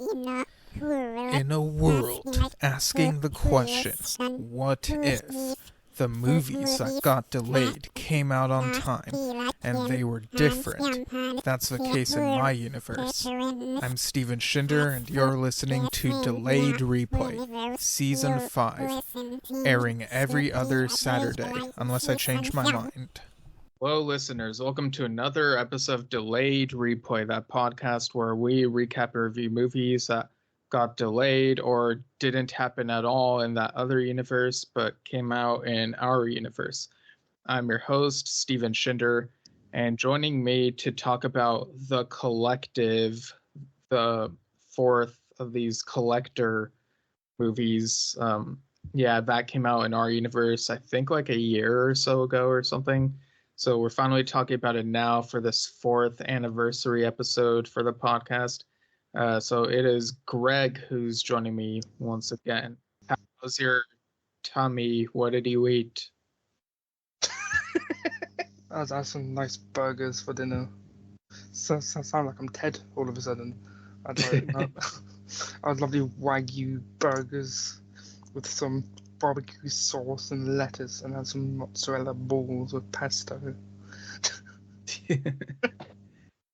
In a world asking the question, what if the movies that got delayed came out on time and they were different? That's the case in my universe. I'm Steven Schinder and you're listening to Delayed Replay, Season 5, airing every other Saturday, unless I change my mind. Hello, listeners. Welcome to another episode of Delayed Replay, that podcast where we recap and review movies that got delayed or didn't happen at all in that other universe, but came out in our universe. I'm your host, Steven Schinder, and joining me to talk about The Collective, the fourth of these collector movies. That came out in our universe, I think like a year or so ago or something. So we're finally talking about it now for this fourth anniversary episode for the podcast. So it is Greg who's joining me once again. How's your tummy? What did you eat? I had some nice burgers for dinner. So sound like I'm Ted all of a sudden. I had lovely Wagyu burgers with some barbecue sauce and lettuce, and had some mozzarella balls with pesto.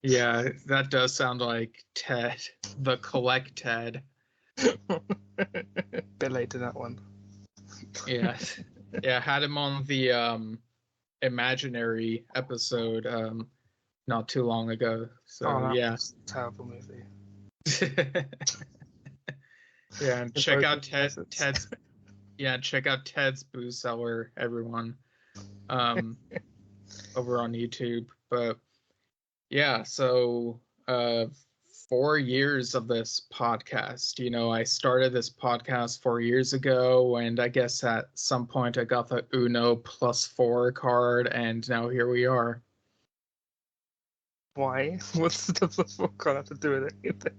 Yeah, that does sound like Ted, the Collect Ted. Bit late to that one. Yeah, had him on the Imaginary episode not too long ago. So was a terrible movie. Yeah, and check out Ted's Booze Cellar, everyone, over on YouTube. But yeah, so 4 years of this podcast. You know, I started this podcast 4 years ago, and I guess at some point I got the Uno +4 card, and now here we are. Why? What's the +4 card have to do with it?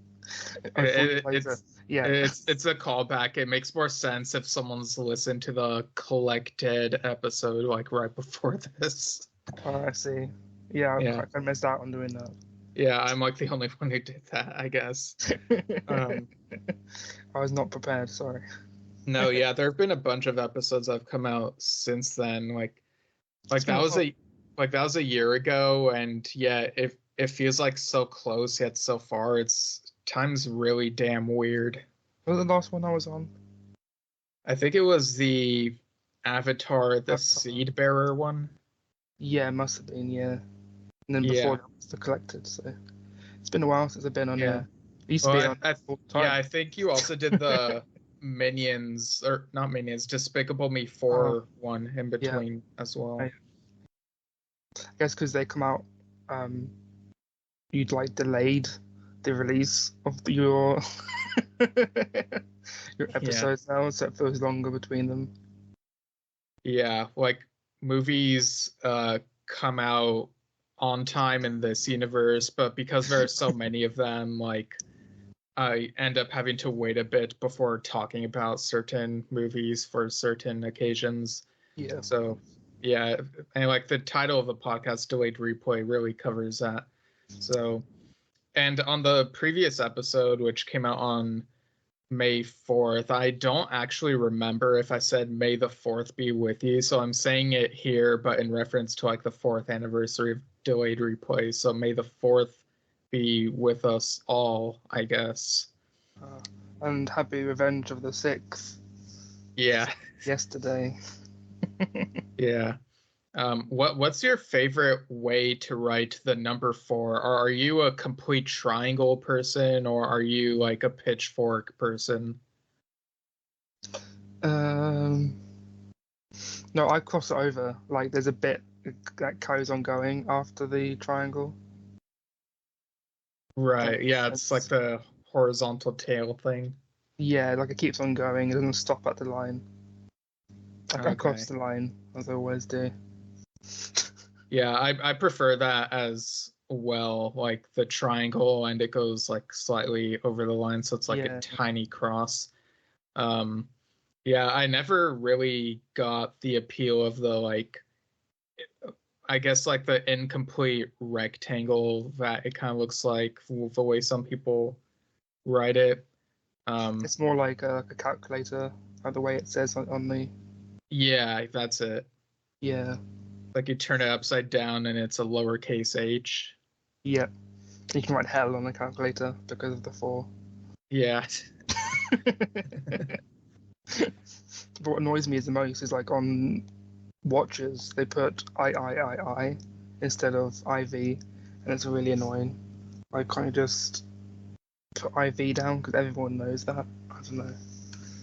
It's a callback. It makes more sense if someone's listened to the Collected episode like right before this. Oh, I see. Yeah. I missed out on doing that. Yeah, I'm like the only one who did that, I guess. I was not prepared, sorry. No, yeah, there have been a bunch of episodes that have come out since then. Like that was a year ago, and yeah, it feels like so close yet so far. Time's really damn weird. What was the last one I was on? I think it was the Avatar, the Seed Bearer one. Yeah, it must have been, yeah. And then before that was The Collected, so it's been a while since I've been on there. I used to be on all the time. Yeah, I think you also did the Minions, or not Minions, Despicable Me 4 one in between as well. I guess because they come out, you'd like delayed the release of your episodes now, so it feels longer between them. Yeah, like movies come out on time in this universe, but because there are so many of them, like I end up having to wait a bit before talking about certain movies for certain occasions. Yeah. So yeah, and like the title of the podcast, Delayed Replay, really covers that. So, and on the previous episode, which came out on May 4th, I don't actually remember if I said May the 4th be with you, so I'm saying it here, but in reference to like the 4th anniversary of Delayed Replay, so May the 4th be with us all, I guess. And happy Revenge of the 6th. Yeah. Yesterday. Yeah. What's your favorite way to write the number 4? Are you a complete triangle person, or are you like a pitchfork person? No, I cross it over. Like there's a bit that carries on going after the triangle. Right. Yeah, it's like the horizontal tail thing. Yeah, like it keeps on going. It doesn't stop at the line. I cross the line, as I always do. Yeah, I prefer that as well, like the triangle, and it goes like slightly over the line, so it's like a tiny cross. I never really got the appeal of the like, I guess like the incomplete rectangle that it kind of looks like, the way some people write it. It's more like a calculator, like the way it says on the. Yeah, that's it. Yeah. Like you turn it upside down and it's a lowercase h. Yeah. You can write hell on a calculator because of the 4. Yeah. But what annoys me the most is like on watches they put I instead of IV, and it's really annoying. I kind of just put IV down because everyone knows that. I don't know.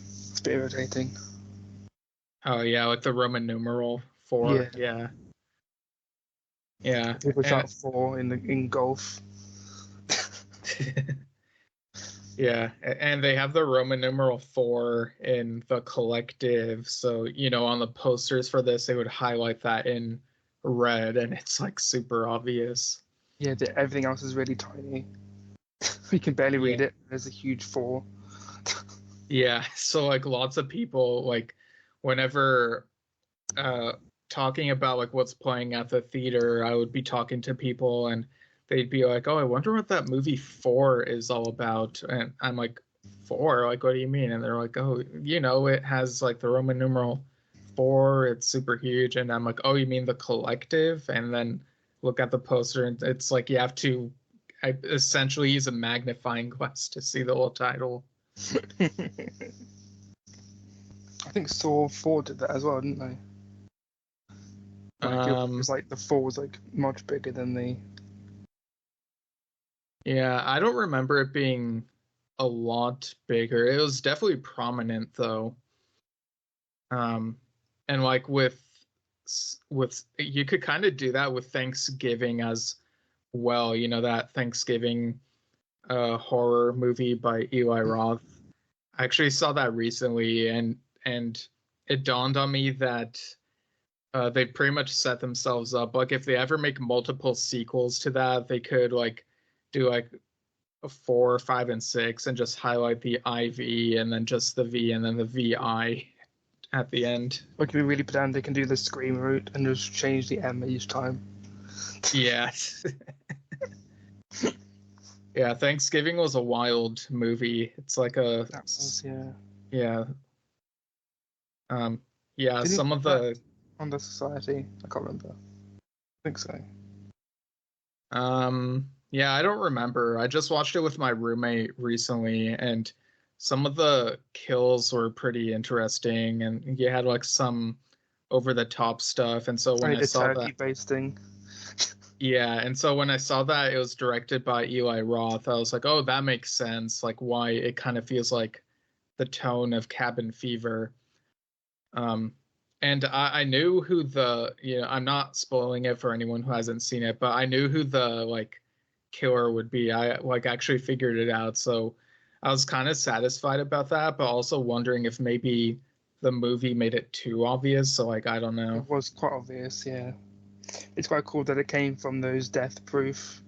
It's a bit irritating. Oh yeah, like the Roman numeral 4. Yeah. Yeah. People And shout 4 in golf. yeah, and they have the Roman numeral 4 in the collective. So, on the posters for this, they would highlight that in red, and it's like super obvious. Yeah, everything else is really tiny. You can barely read Yeah. it. There's a huge 4. Yeah, so like lots of people, like whenever talking about like what's playing at the theater, I would be talking to people and they'd be like, "Oh, I wonder what that movie 4 is all about." And I'm like, "4? Like, what do you mean?" And they're like, "Oh, it has like the Roman numeral 4. It's super huge." And I'm like, "Oh, you mean the collective?" And then look at the poster, and it's like you have to essentially use a magnifying glass to see the whole title. I think Saw 4 did that as well, didn't they? Like it was like the 4 was like much bigger than the. Yeah, I don't remember it being a lot bigger. It was definitely prominent though. And like with you could kind of do that with Thanksgiving as well. That Thanksgiving horror movie by Eli Roth. I actually saw that recently, and it dawned on me that they pretty much set themselves up. Like if they ever make multiple sequels to that, they could like do like 4, 5, and 6, and just highlight the IV and then just the V and then the VI at the end. Or can be really pedantic, they can do the scream route and just change the M each time. Yeah. Yeah, Thanksgiving was a wild movie. It's like a That was, yeah. yeah. Yeah, Did some he of the on the Society? I can't remember. I think so. yeah, I don't remember. I just watched it with my roommate recently, and some of the kills were pretty interesting, and you had like some over the top stuff. And so when I the saw turkey that, basting. yeah, and so when I saw that it was directed by Eli Roth, I was like, oh, that makes sense. Like why it kind of feels like the tone of Cabin Fever. And I knew who I'm not spoiling it for anyone who hasn't seen it, but I knew who the like killer would be. I like actually figured it out. So I was kind of satisfied about that, but also wondering if maybe the movie made it too obvious. So like, I don't know. It was quite obvious, yeah. It's quite cool that it came from those Death Proof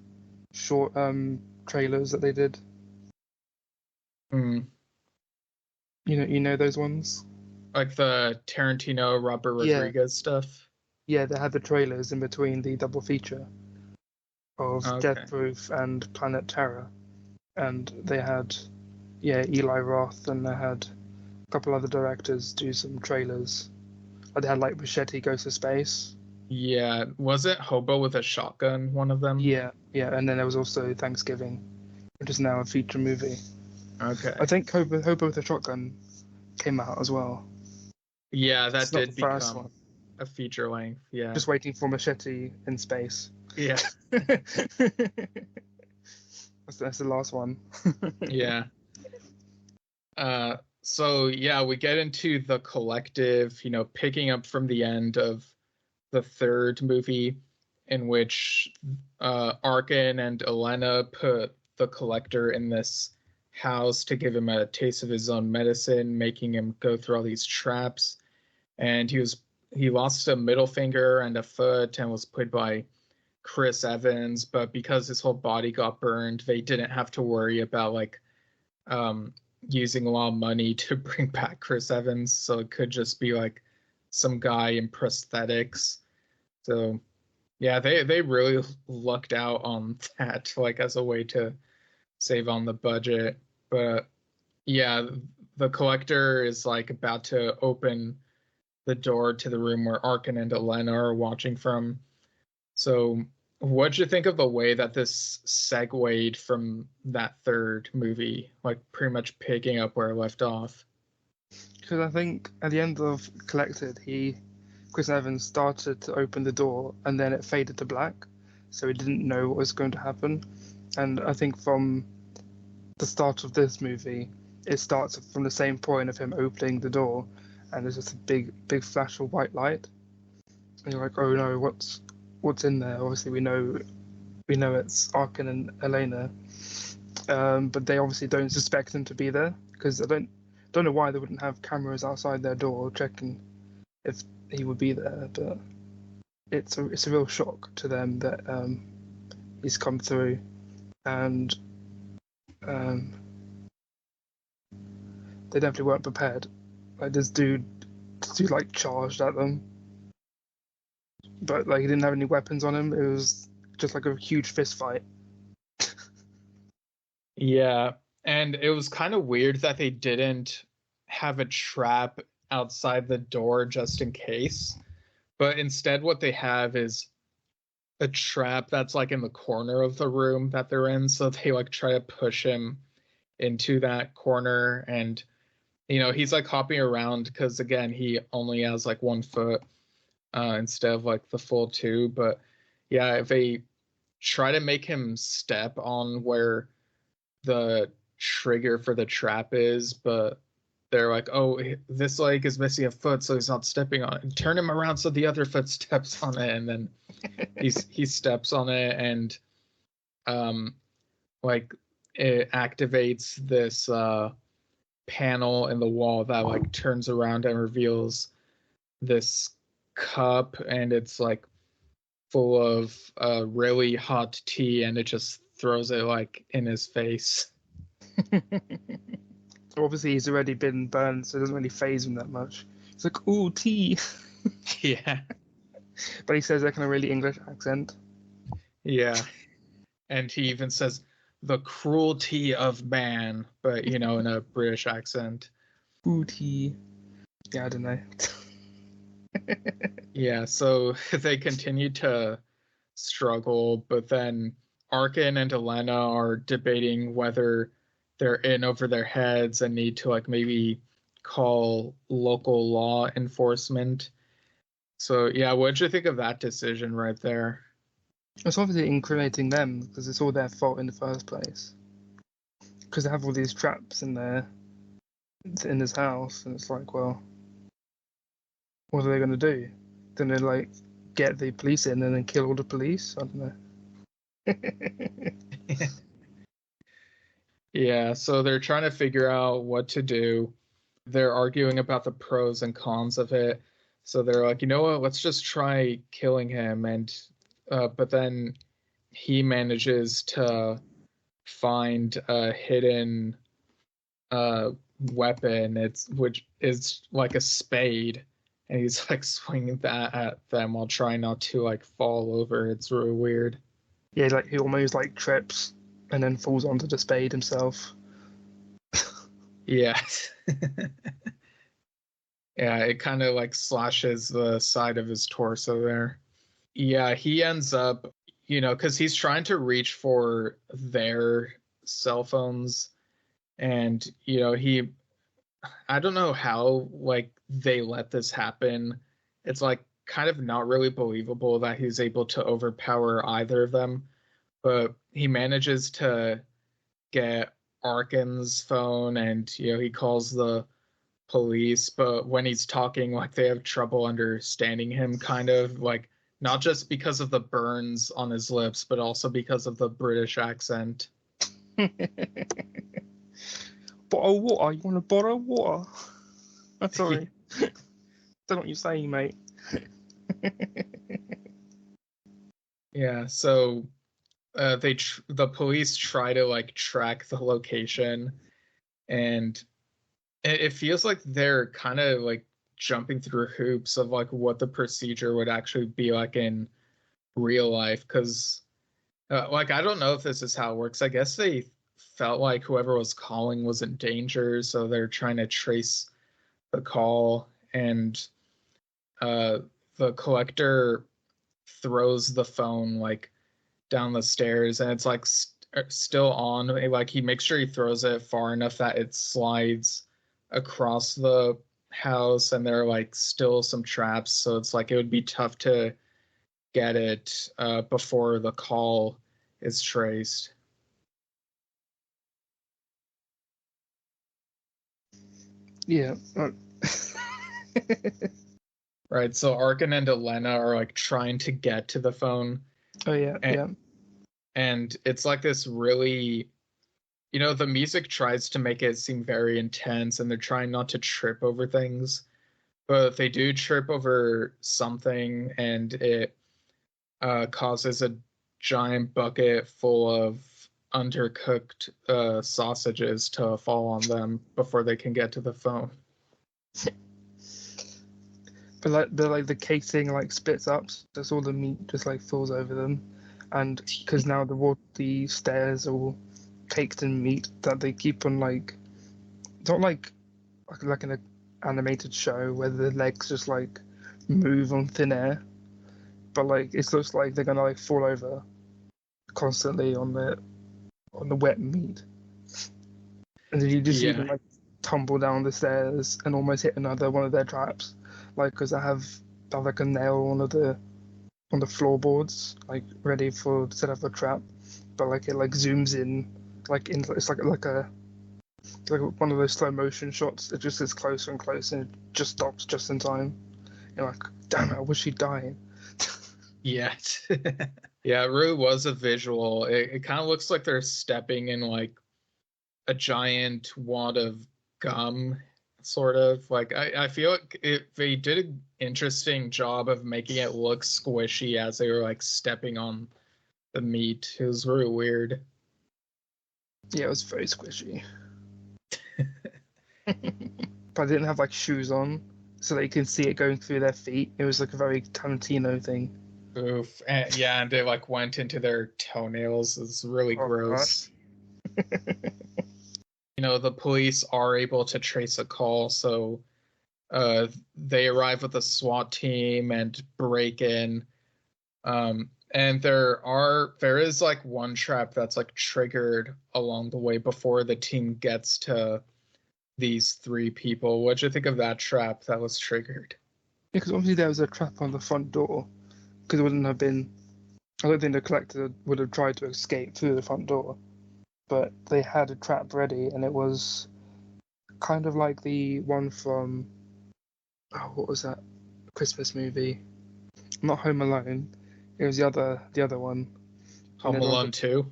short trailers that they did. Hmm. You know those ones? Like the Tarantino, Robert Rodriguez stuff. Yeah, they had the trailers in between the double feature of Okay. Death Proof and Planet Terror. And they had, Eli Roth, and they had a couple other directors do some trailers. They had like Machete Goes to Space. Yeah, was it Hobo with a Shotgun, one of them? Yeah, and then there was also Thanksgiving, which is now a feature movie. Okay. I think Hobo with a Shotgun came out as well. Yeah, that It's not did the first become one. a feature length. Yeah. Just waiting for Machete in space. Yeah. That's the last one. Yeah. So yeah, we get into the collective, picking up from the end of the third movie, in which Arkin and Elena put the collector in this house to give him a taste of his own medicine, making him go through all these traps. And he lost a middle finger and a foot and was played by Chris Evans, but because his whole body got burned, they didn't have to worry about like using a lot of money to bring back Chris Evans, so it could just be like some guy in prosthetics. So yeah, they really lucked out on that, like as a way to save on the budget. But yeah, the collector is like about to open the door to the room where Arkin and Elena are watching from. So what'd you think of the way that this segued from that third movie, like pretty much picking up where it left off? Because I think at the end of Collected, Chris Evans started to open the door and then it faded to black, so he didn't know what was going to happen. And I think from the start of this movie, it starts from the same point of him opening the door, and there's just a big flash of white light, and you're like, oh no, what's in there? Obviously, we know it's Arkin and Elena, but they obviously don't suspect him to be there because I don't know why they wouldn't have cameras outside their door checking if he would be there. But it's a real shock to them that he's come through, and they definitely weren't prepared. Like this dude like charged at them, but like he didn't have any weapons on him. It was just like a huge fist fight. Yeah, and it was kind of weird that they didn't have a trap outside the door just in case, but instead what they have is a trap that's like in the corner of the room that they're in, so they like try to push him into that corner, and he's like hopping around because again he only has like 1 foot instead of like the full 2. But yeah, if they try to make him step on where the trigger for the trap is, but they're like, oh, this leg is missing a foot, so he's not stepping on it, and turn him around so the other foot steps on it, and then he steps on it, and like it activates this panel in the wall that like turns around and reveals this cup, and it's like full of really hot tea, and it just throws it like in his face. Obviously, he's already been burned, so it doesn't really faze him that much. He's like, ooh, tea. Yeah. But he says that kind of really English accent. Yeah. And he even says, the cruelty of man, but, in a British accent. Ooh, tea. Yeah, I don't know. Yeah, so they continue to struggle, but then Arkin and Elena are debating whether they're in over their heads and need to like maybe call local law enforcement. So yeah, what did you think of that decision right there? It's obviously incriminating them because it's all their fault in the first place. Because they have all these traps in this house, and it's like, well, what are they going to do? Then they like get the police in and then kill all the police? I don't know. Yeah, so they're trying to figure out what to do. They're arguing about the pros and cons of it. So they're like, you know what, let's just try killing him. And but then he manages to find a hidden weapon, which is like a spade, and he's like swinging that at them while trying not to like fall over. It's really weird. Yeah, like he almost like trips and then falls onto the spade himself. Yeah. Yeah, it kind of like slashes the side of his torso there. Yeah, he ends up, because he's trying to reach for their cell phones, and I don't know how like they let this happen. It's like kind of not really believable that he's able to overpower either of them, but he manages to get Arkin's phone, and he calls the police, but when he's talking, like they have trouble understanding him, kind of like not just because of the burns on his lips, but also because of the British accent. Bottle of water? You want a bottle of water? I'm sorry. Don't know what you're saying, mate. Yeah, so the police try to like track the location, and it feels like they're kind of like jumping through hoops of like what the procedure would actually be like in real life, because like I don't know if this is how it works. I guess they felt like whoever was calling was in danger, so they're trying to trace the call, and the collector throws the phone like down the stairs, and it's like still on. Like he makes sure he throws it far enough that it slides across the house, and there are like still some traps, so it's like it would be tough to get it before the call is traced. Yeah. Right, so Arkin and Elena are like trying to get to the phone. Oh yeah, yeah. And it's like this really, the music tries to make it seem very intense, and they're trying not to trip over things, but they do trip over something, and it causes a giant bucket full of undercooked sausages to fall on them before they can get to the phone. But the casing like splits up, so all the meat just like falls over them, and because now the stairs are all caked in meat, that they keep on like, it's not like in an animated show where the legs just like move on thin air, but like it looks like they're gonna like fall over constantly on the wet meat, and then you just see them like tumble down the stairs and almost hit another one of their traps, like because I have like a nail on the floorboards like ready to set up a trap, but like it like zooms in like it's like one of those slow motion shots. It just gets closer and closer, and it just stops just in time. You're like, damn it, I wish he'd die. Yeah. Yeah, it really was a visual. It kind of looks like they're stepping in like a giant wad of gum, sort of. Like I feel like they did an interesting job of making it look squishy as they were like stepping on the meat. It was really weird. Yeah, it was very squishy. But I didn't have like shoes on, so that you can see it going through their feet. It was like a very Tarantino thing. Oof. And they like went into their toenails. It's really gross. The police are able to trace a call, so they arrive with a SWAT team and break in. And there is like one trap that's like triggered along the way before the team gets to these three people. What'd you think of that trap that was triggered? Yeah, because obviously there was a trap on the front door, because it wouldn't have been. I don't think the collector would have tried to escape through the front door, but they had a trap ready, and it was kind of like the one from what was that Christmas movie? Not Home Alone. It was the other one. Home Alone 2?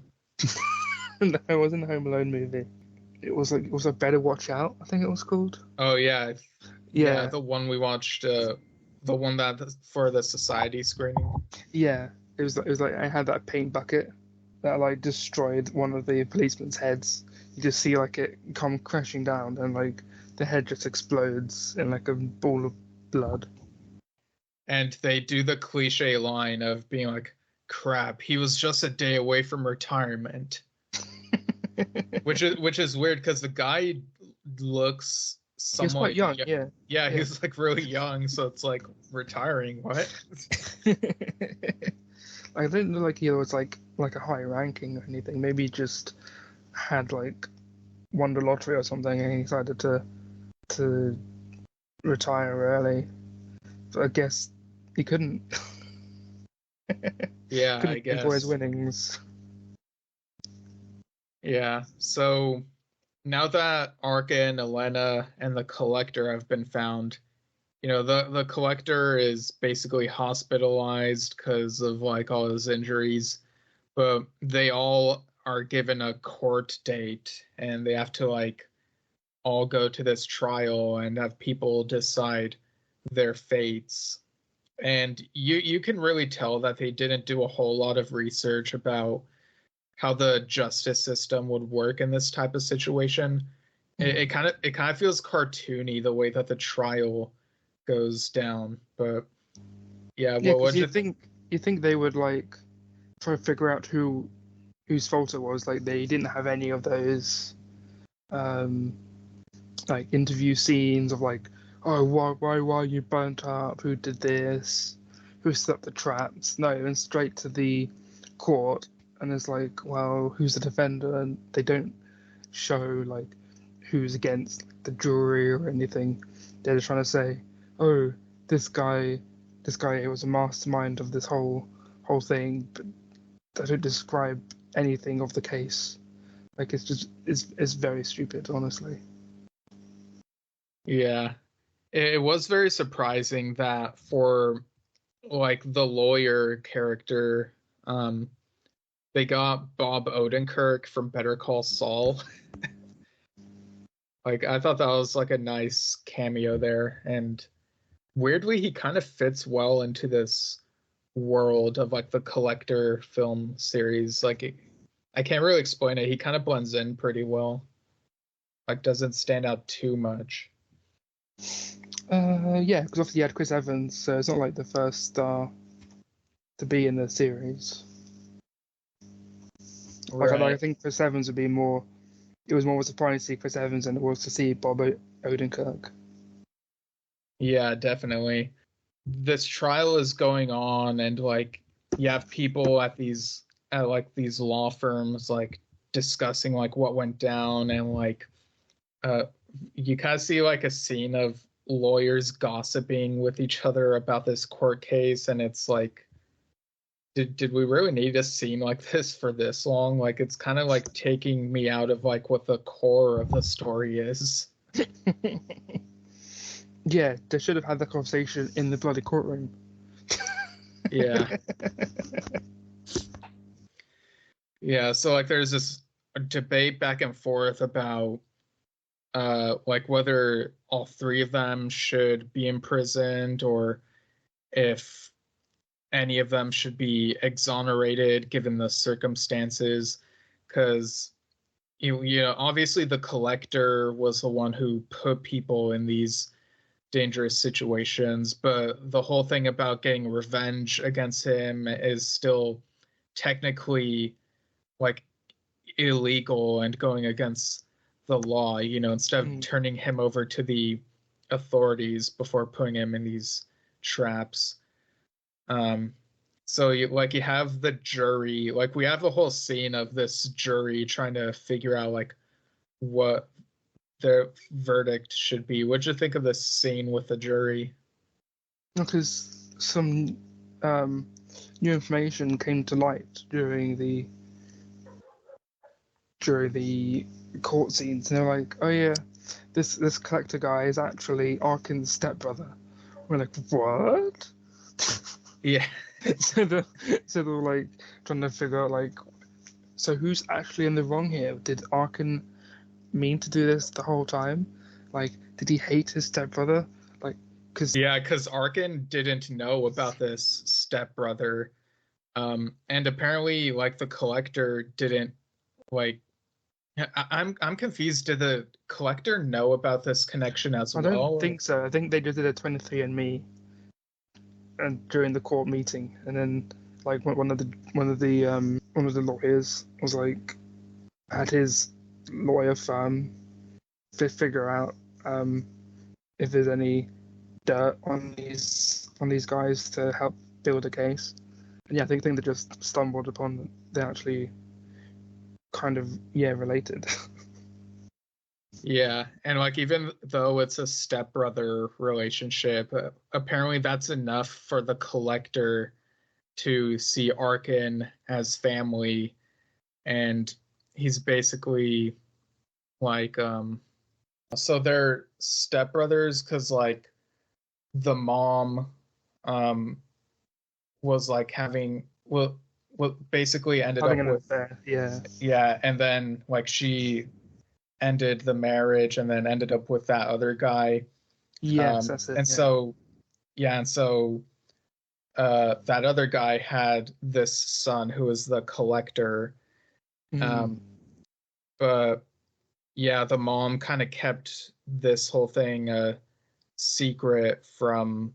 No, it wasn't a Home Alone movie. It was a Better Watch Out, I think it was called. Oh yeah. Yeah, the one we watched, the one that for the society screening. Yeah, it was like I had that paint bucket that like destroyed one of the policemen's heads. You just see like it come crashing down, and like the head just explodes in like a ball of blood. And they do the cliche line of being like, crap, he was just a day away from retirement. which is weird because the guy looks somewhat, he's quite young. Yeah, he's like really young, so it's like retiring. What? I didn't look like he was like a high ranking or anything. Maybe he just had like won the lottery or something, and he decided to retire early. But I guess he couldn't. Yeah, couldn't I guess enjoy his winnings. Yeah, so now that Arkin, Elena, and the Collector have been found, the Collector is basically hospitalized because of like all his injuries, but they all are given a court date, and they have to like all go to this trial and have people decide their fates. And you can really tell that they didn't do a whole lot of research about how the justice system would work in this type of situation. It kind of feels cartoony the way that the trial goes down. But yeah, what you think they would like try to figure out who whose fault it was. Like they didn't have any of those like interview scenes of like, oh, why you burnt up? Who did this? Who set up the traps? No, it went straight to the court, and it's like, well, who's the defender? And they don't show like who's against the jury or anything. They're just trying to say, oh, this guy was a mastermind of this whole thing, but they don't describe anything of the case. Like it's very stupid, honestly. Yeah. It was very surprising that for like the lawyer character, they got Bob Odenkirk from Better Call Saul. Like I thought that was like a nice cameo there, and weirdly he kind of fits well into this world of like the Collector film series. Like I can't really explain it. He kind of blends in pretty well. Like doesn't stand out too much. Yeah, because obviously you had Chris Evans, so it's not like the first star to be in the series. Like, Right. I think Chris Evans would be more. It was more of a surprise to see Chris Evans than it was to see Bob Odenkirk. Yeah, definitely. This trial is going on, and like you have people at these law firms like discussing like what went down, and like you kind of see like a scene of lawyers gossiping with each other about this court case, and it's like, did we really need a scene like this for this long? Like it's kind of like taking me out of like what the core of the story is. Yeah, they should have had the conversation in the bloody courtroom. Yeah. Yeah, so like there's this debate back and forth about like whether all three of them should be imprisoned or if any of them should be exonerated given the circumstances, because you know obviously the Collector was the one who put people in these dangerous situations, but the whole thing about getting revenge against him is still technically like illegal and going against the law, you know, instead of turning him over to the authorities before putting him in these traps. So you have the jury, like we have the whole scene of this jury trying to figure out like what their verdict should be. What'd you think of this scene with the jury? Because some new information came to light during the court scenes, and they're like, "Oh yeah, this Collector guy is actually Arkin's stepbrother." We're like, "What?" Yeah. so they're like trying to figure out like, so who's actually in the wrong here? Did Arkin mean to do this the whole time? Like, did he hate his stepbrother? Like, because Arkin didn't know about this stepbrother, and apparently, like the Collector didn't like. I'm confused. Did the Collector know about this connection as well? I don't think so. I think they just did a 23andMe, and during the court meeting, and then like one of the lawyers was like, had his lawyer firm figure out if there's any dirt on these guys to help build a case. And yeah, I think they just stumbled upon they actually kind of related. Yeah, and like even though it's a stepbrother relationship, apparently that's enough for the Collector to see Arkin as family, and he's basically like so they're stepbrothers because like the mom was like having basically ended Having up an with affair, yeah. Yeah, and then like she ended the marriage and then ended up with that other guy. Yes, that's it. And so that other guy had this son who was the Collector. But yeah, the mom kind of kept this whole thing a secret from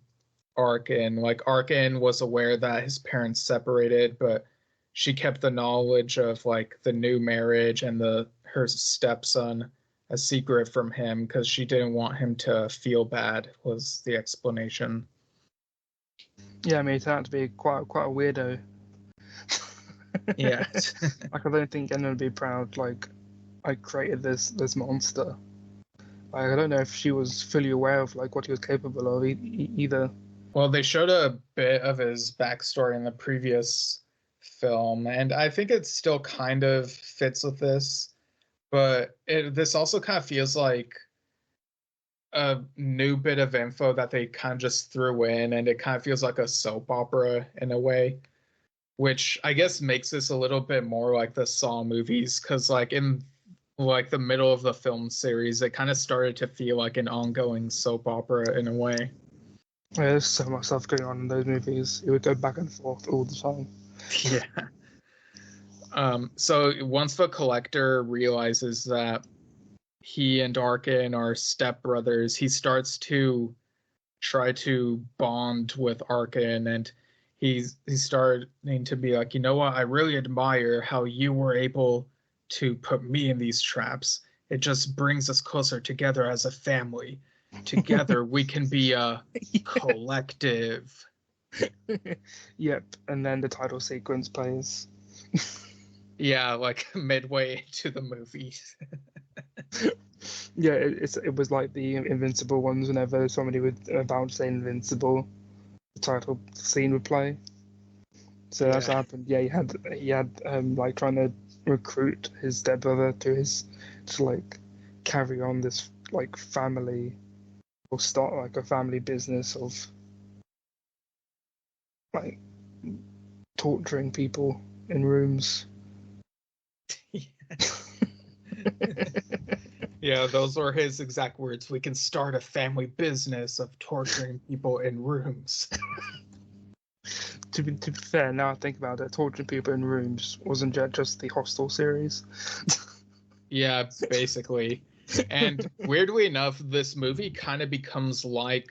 Arkin. Like Arkin was aware that his parents separated, but she kept the knowledge of like the new marriage and her stepson a secret from him because she didn't want him to feel bad, was the explanation. Yeah, I mean, it turned out to be quite a weirdo. Yeah. Like, I don't think anyone would be proud, like, I created this monster. Like, I don't know if she was fully aware of, like, what he was capable of either. Well, they showed a bit of his backstory in the previous film, and I think it still kind of fits with this, but this also kind of feels like a new bit of info that they kind of just threw in, and it kind of feels like a soap opera in a way, which I guess makes this a little bit more like the Saw movies, because like in like the middle of the film series, it kind of started to feel like an ongoing soap opera in a way. Yeah, there's so much stuff going on in those movies. It would go back and forth all the time. Yeah. So once the collector realizes that he and Arkin are stepbrothers, he starts to try to bond with Arkin, and he's starting to be like, you know what, I really admire how you were able to put me in these traps. It just brings us closer together as a family. Together we can be a collective. Yep, and then the title sequence plays. Yeah, like midway into the movie. Yeah, it was like the Invincible ones. Whenever somebody would about to say Invincible, the title scene would play. So that's what happened. Yeah, he had like trying to recruit his stepbrother to like carry on this like family, or start like a family business of like torturing people in rooms. Yeah, those were his exact words. We can start a family business of torturing people in rooms. To be fair, now I think about it, torturing people in rooms wasn't just the Hostel series. Yeah, basically. And weirdly enough, this movie kind of becomes like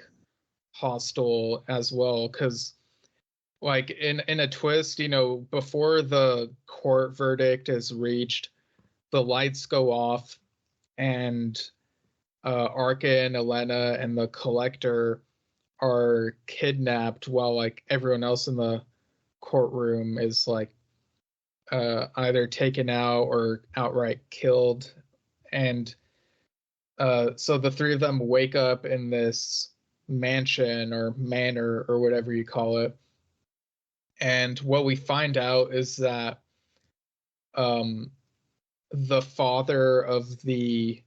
Hostel as well, because like in a twist, you know, before the court verdict is reached, the lights go off, and Arkin, Elena, and the collector are kidnapped while like everyone else in the courtroom is like either taken out or outright killed. And so the three of them wake up in this mansion or manor or whatever you call it. And what we find out is that the father of the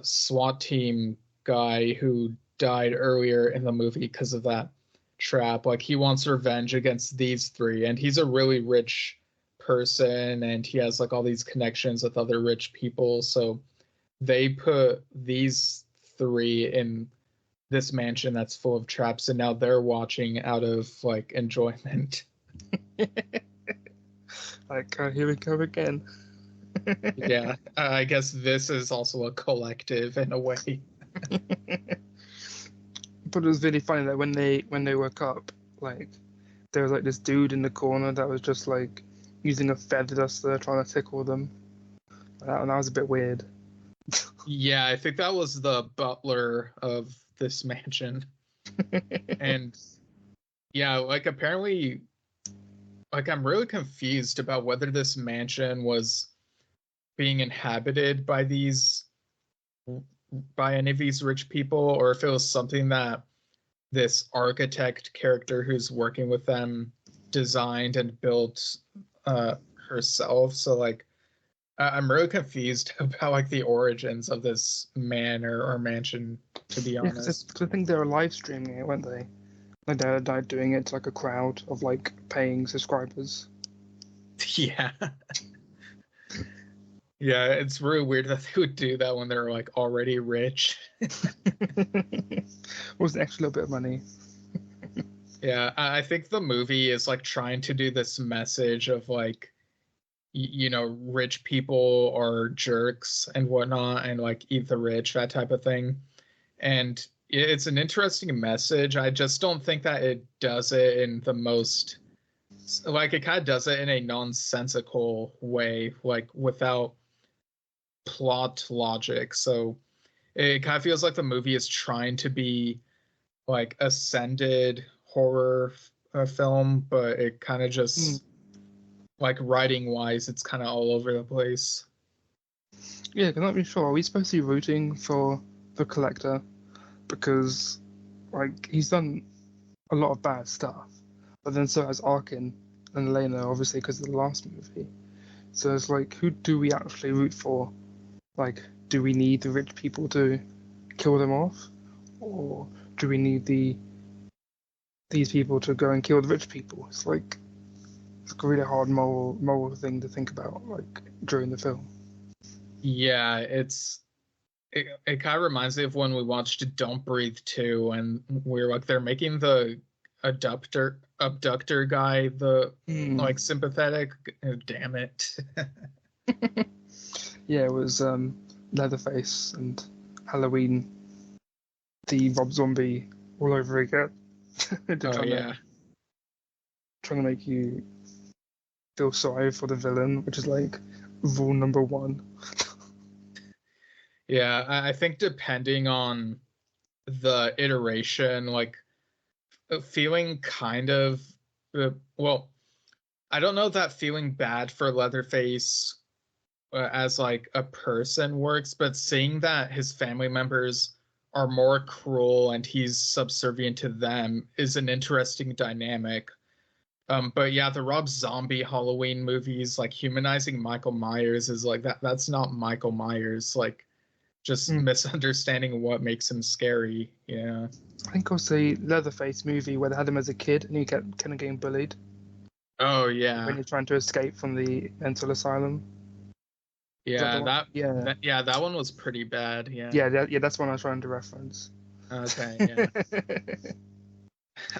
SWAT team guy who died earlier in the movie because of that trap, like he wants revenge against these three, and he's a really rich person and he has like all these connections with other rich people, so they put these three in this mansion that's full of traps, and now they're watching out of like enjoyment. Like, here we go again. Yeah, I guess this is also a collective in a way. But it was really funny that when they woke up, like there was like this dude in the corner that was just like using a feather duster trying to tickle them. That was a bit weird. Yeah, I think that was the butler of this mansion. And yeah, like apparently, like I'm really confused about whether this mansion was being inhabited by any of these rich people, or if it was something that this architect character who's working with them designed and built herself. So like I'm really confused about like the origins of this manor or mansion, to be honest. Because I think they were live streaming it, weren't they? Like they're doing it to like a crowd of like paying subscribers. Yeah. Yeah, it's really weird that they would do that when they're like already rich. Was an extra little bit of money. Yeah, I think the movie is like trying to do this message of like, you know, rich people are jerks and whatnot, and like eat the rich, that type of thing. And it's an interesting message. I just don't think that it does it in the most like it kind of does it in a nonsensical way, like without plot logic. So it kind of feels like the movie is trying to be like ascended horror film, but it kind of just like writing wise, it's kind of all over the place. Yeah, I'm not really sure. Are we supposed to be rooting for the Collector? Because, like, he's done a lot of bad stuff, but then so has Arkin and Elena, obviously, because of the last movie. So it's like, who do we actually root for? Like, do we need the rich people to kill them off? Or do we need these people to go and kill the rich people? It's like, it's a really hard moral thing to think about, like, during the film. Yeah, it kind of reminds me of when we watched Don't Breathe 2, and we're like, they're making the abductor guy the like sympathetic. Oh, damn it. Yeah, it was Leatherface and Halloween, the Rob Zombie all over again. Yeah. Trying to make you feel sorry for the villain, which is like rule number one. Yeah, I think depending on the iteration, like feeling kind of well, I don't know that feeling bad for Leatherface as like a person works, but seeing that his family members are more cruel and he's subservient to them is an interesting dynamic. But yeah, the Rob Zombie Halloween movies, like humanizing Michael Myers is like that's not Michael Myers, like just misunderstanding what makes him scary. Yeah. I think also the Leatherface movie where they had him as a kid and he kept kind of getting bullied Oh yeah. when you're trying to escape from the mental asylum. Yeah, that that one was pretty bad. Yeah. Yeah, that's one I was trying to reference. Okay. Yeah.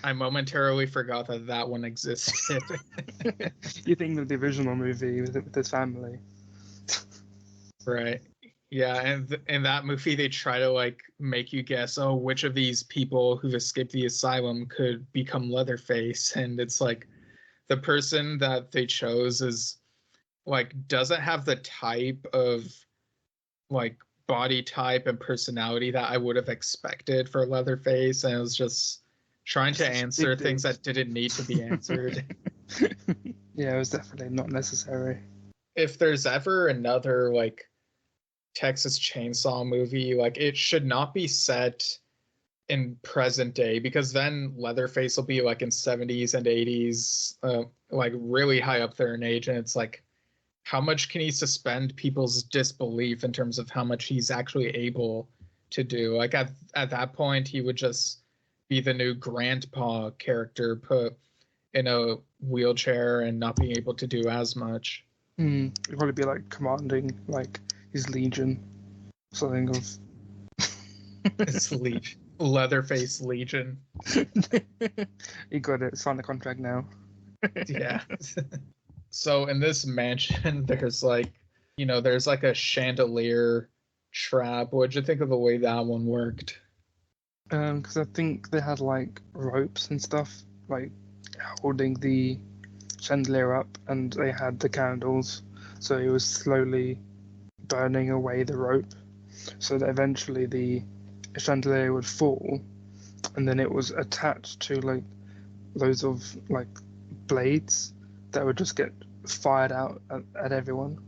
I momentarily forgot that one existed. You think of the original movie with his family, right? Yeah, and in that movie they try to like make you guess, oh, which of these people who've escaped the asylum could become Leatherface, and it's like the person that they chose is like doesn't have the type of like body type and personality that I would have expected for Leatherface, and it was just trying to answer things that didn't need to be answered. Yeah, it was definitely not necessary. If there's ever another like Texas Chainsaw movie, like it should not be set in present day, because then Leatherface will be like in 70s and 80s, like really high up there in age, and it's like, how much can he suspend people's disbelief in terms of how much he's actually able to do? Like at that point, he would just be the new grandpa character put in a wheelchair and not being able to do as much. It'd probably be like commanding like his legion, something of. It's Leatherface Legion. You got it. Sign the contract now. Yeah. So in this mansion, there's like, there's like a chandelier trap. What'd you think of the way that one worked? Because I think they had like ropes and stuff, like holding the chandelier up, and they had the candles, so it was slowly burning away the rope, so that eventually the chandelier would fall, and then it was attached to like loads of like blades that would just get fired out at everyone.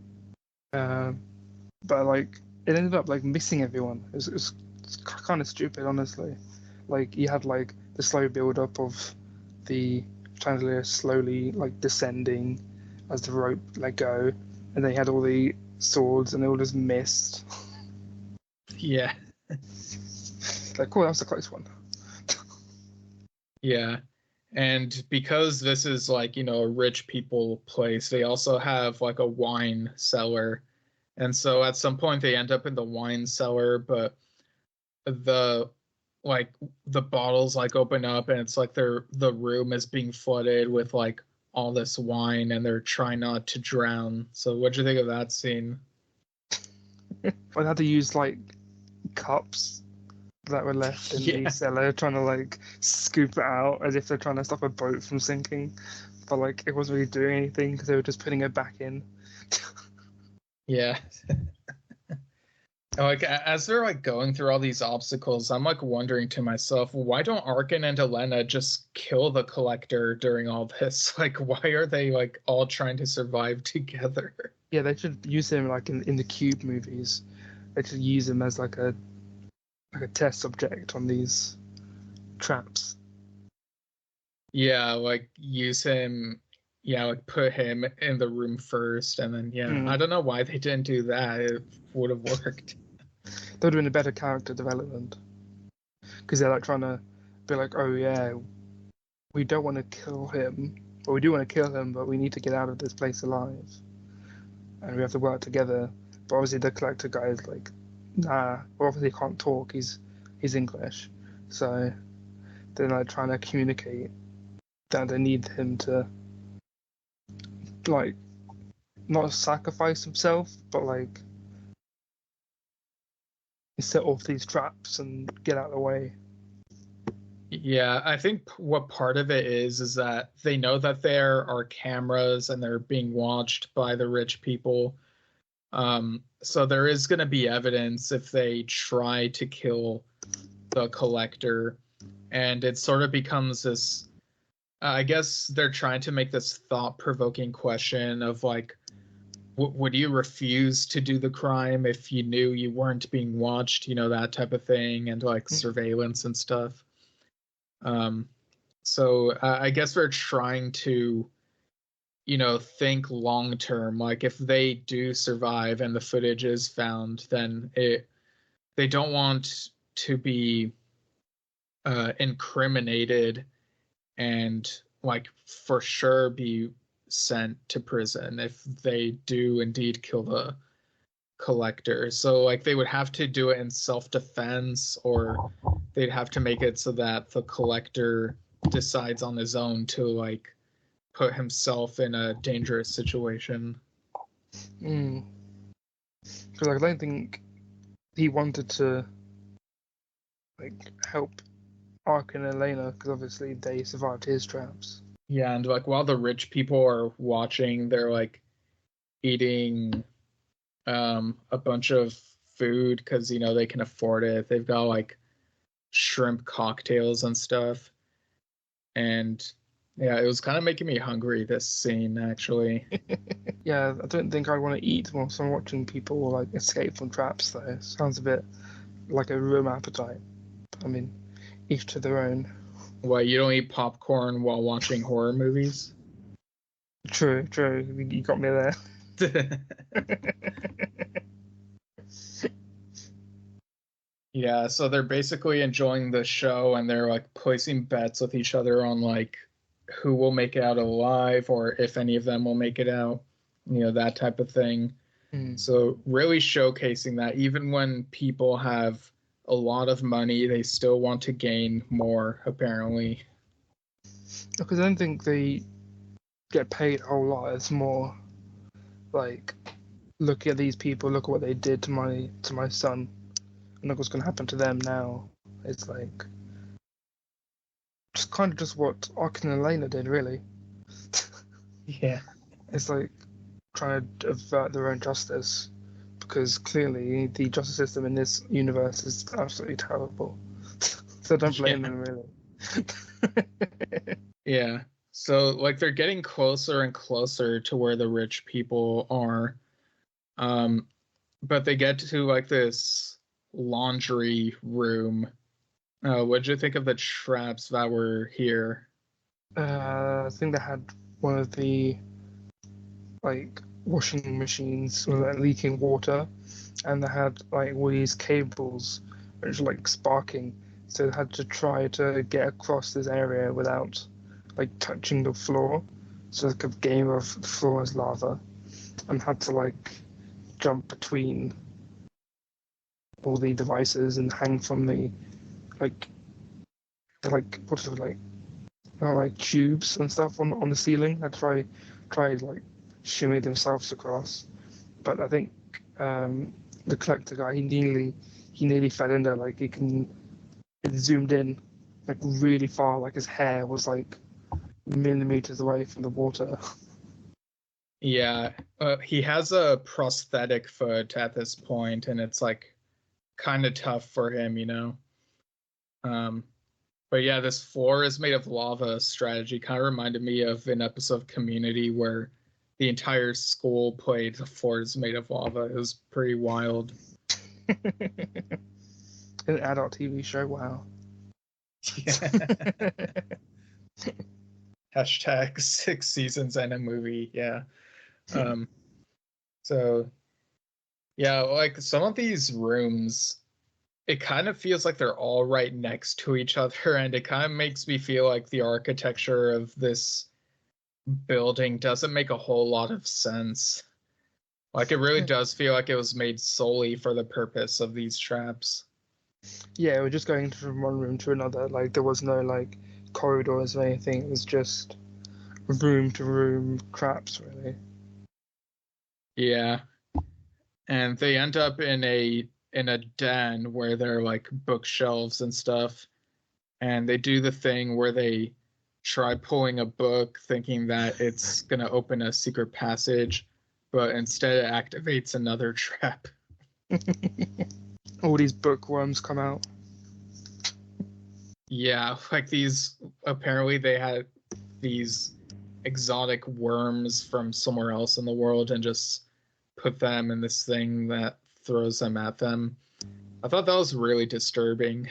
But like it ended up like missing everyone. It was kind of stupid, honestly. Like you had like the slow build up of the chandelier slowly like descending as the rope let go, and they had all the swords and they all just missed. Yeah. Like, cool, that was a close one. Yeah. And because this is like, a rich people place, they also have like a wine cellar. And so at some point they end up in the wine cellar, but the bottles like open up and it's like the room is being flooded with like all this wine and they're trying not to drown. So what'd you think of that scene? I had to use like cups that were left in the cellar, trying to like scoop it out as if they're trying to stop a boat from sinking. but like it wasn't really doing anything because they were just putting it back in. Yeah. Like as they're like going through all these obstacles, I'm like wondering to myself, why don't Arkin and Elena just kill the Collector during all this? Like, why are they like all trying to survive together? Yeah, they should use him like in the Cube movies. They should use him as like a test subject on these traps. Yeah, like use him. Yeah, like put him in the room first, and then I don't know why they didn't do that. It would have worked. They would have been a better character development because they're like trying to be like, oh yeah, we don't want to kill him, or we do want to kill him, but we need to get out of this place alive, and we have to work together. But obviously, the Collector guy is like, nah. Well, obviously, he can't talk. He's English, so they're like trying to communicate that they need him to like not sacrifice himself, but like set off these traps and get out of the way. Yeah, I think what part of it is that they know that there are cameras and they're being watched by the rich people. So there is going to be evidence if they try to kill the Collector, and it sort of becomes this. I guess they're trying to make this thought-provoking question of like, would you refuse to do the crime if you knew you weren't being watched? You know, that type of thing, and like surveillance and stuff. So I guess they're trying to, think long term. Like if they do survive and the footage is found, then they don't want to be incriminated and like for sure be sent to prison if they do indeed kill the Collector. So like they would have to do it in self-defense, or they'd have to make it so that the Collector decides on his own to like put himself in a dangerous situation. Because I don't think he wanted to like help Arkin and Elena, because obviously they survived his traps. Yeah, and like while the rich people are watching, they're like eating a bunch of food because they can afford it. They've got like shrimp cocktails and stuff, and yeah, it was kind of making me hungry, this scene, actually. Yeah, I don't think I want to eat whilst I'm watching people like escape from traps, though. Sounds a bit like a room appetite. I mean, each to their own. Why, you don't eat popcorn while watching horror movies? True. You got me there. Yeah, so they're basically enjoying the show, and they're like placing bets with each other on like who will make it out alive, or if any of them will make it out, that type of thing. So really showcasing that even when people have a lot of money, they still want to gain more, apparently. Because I don't think they get paid a whole lot. It's more like, look at these people, look at what they did to my son, and look what's going to happen to them now. It's like just kind of just what Arkin and Elena did, really. Yeah. It's like trying to avert their own justice, because clearly the justice system in this universe is absolutely terrible. So don't blame them, really. Yeah. So like they're getting closer and closer to where the rich people are. But they get to like this laundry room. What'd you think of the traps that were here? I think they had one of the like washing machines with like, leaking water, and they had like all these cables which were like sparking, so they had to try to get across this area without like touching the floor, so like a game of the floor as lava, and had to like jump between all the devices and hang from the like what sort of like tubes and stuff on the ceiling. I'd try like shimmy themselves across, but I think the Collector guy he nearly fell in there. Like it zoomed in like really far, like his hair was like millimeters away from the water. Yeah, he has a prosthetic foot at this point, and it's like kind of tough for him, you know. But yeah, this floor is made of lava strategy kind of reminded me of an episode of Community where the entire school played the floor is made of lava. It was pretty wild. An adult TV show, wow. Hashtag 6 seasons and a movie, yeah. So yeah, like some of these rooms, it kind of feels like they're all right next to each other, and it kind of makes me feel like the architecture of this building doesn't make a whole lot of sense. Like it really does feel like it was made solely for the purpose of these traps. Yeah, we're just going from one room to another. Like there was no like corridors or anything. It was just room to room traps, really. Yeah. And they end up in a den where there are like bookshelves and stuff. And they do the thing where they try pulling a book thinking that it's going to open a secret passage, but instead it activates another trap. All these bookworms come out. Yeah, like these, apparently they had these exotic worms from somewhere else in the world and just put them in this thing that throws them at them. I thought that was really disturbing.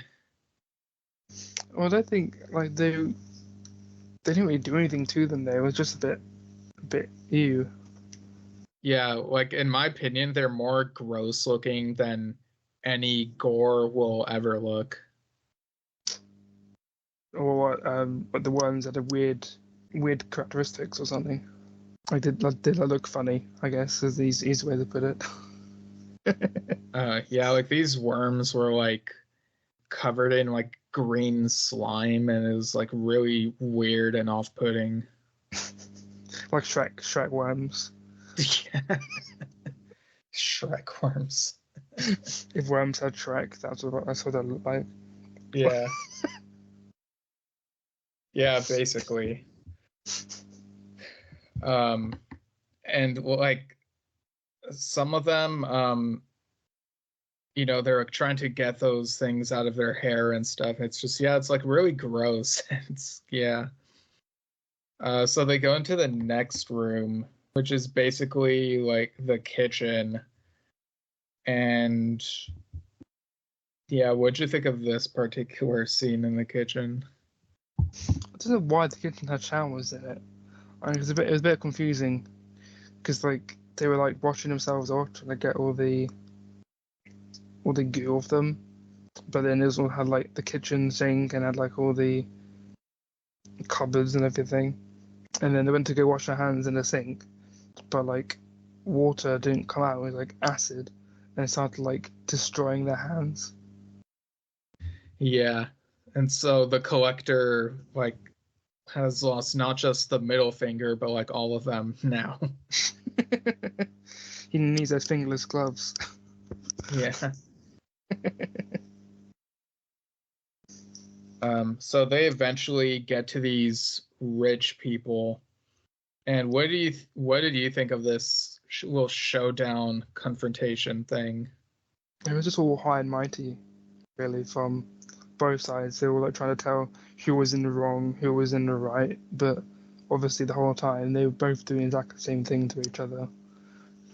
Well, I don't think like they didn't really do anything to them though. It was just a bit ew. Yeah, like in my opinion, they're more gross looking than any gore will ever look. Or but the worms had a weird characteristics or something. Like did they look funny? I guess is the easy way to put it. Yeah, like these worms were like covered in like green slime, and it was like really weird and off-putting. Like Shrek worms. Yeah. Shrek worms. If worms had Shrek, that's what they look like. Yeah. Yeah, basically. And like some of them, you know, they're trying to get those things out of their hair and stuff. It's just, yeah, it's like really gross. It's, yeah. So they go into the next room, which is basically like the kitchen. And yeah, what'd you think of this particular scene in the kitchen? I don't know why the kitchen had showers in it. It was a bit confusing because like they were like washing themselves off trying to get all the goo off them, but then it also had like the kitchen sink and had like all the cupboards and everything, and then they went to go wash their hands in the sink, but like water didn't come out. It was like acid, and it started like destroying their hands. Yeah. And so the collector like has lost not just the middle finger, but like all of them now. He needs those fingerless gloves. Yeah. So they eventually get to these rich people. And what did you think of this little showdown confrontation thing? It was just all high and mighty, really, from both sides. They were like trying to tell who was in the wrong, who was in the right, but obviously the whole time they were both doing exactly the same thing to each other.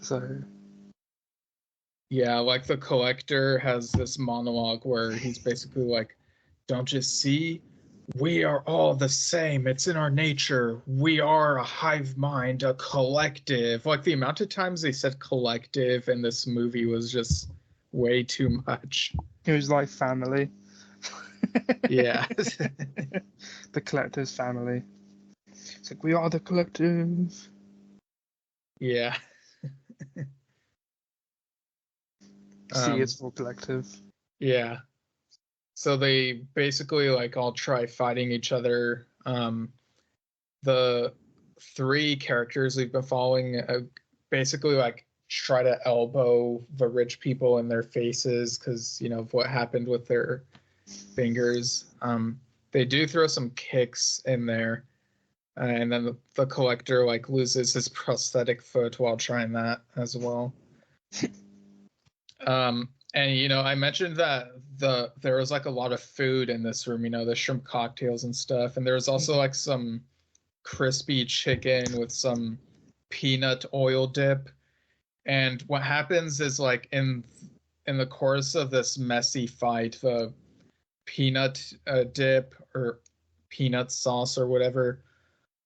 So yeah, like the collector has this monologue where he's basically like, don't you see? We are all the same. It's in our nature. We are a hive mind, a collective. Like the amount of times they said collective in this movie was just way too much. it was like family. Yeah. The collective's family. It's like we are the collective. Yeah. C is for collective. Yeah. So they basically like all try fighting each other. The three characters we've been following basically like try to elbow the rich people in their faces because, you know, of what happened with their fingers. They do throw some kicks in there, and then the collector like loses his prosthetic foot while trying that as well. And I mentioned that there was like a lot of food in this room, the shrimp cocktails and stuff, and there was also like some crispy chicken with some peanut oil dip. And what happens is like in the course of this messy fight, the peanut dip or peanut sauce or whatever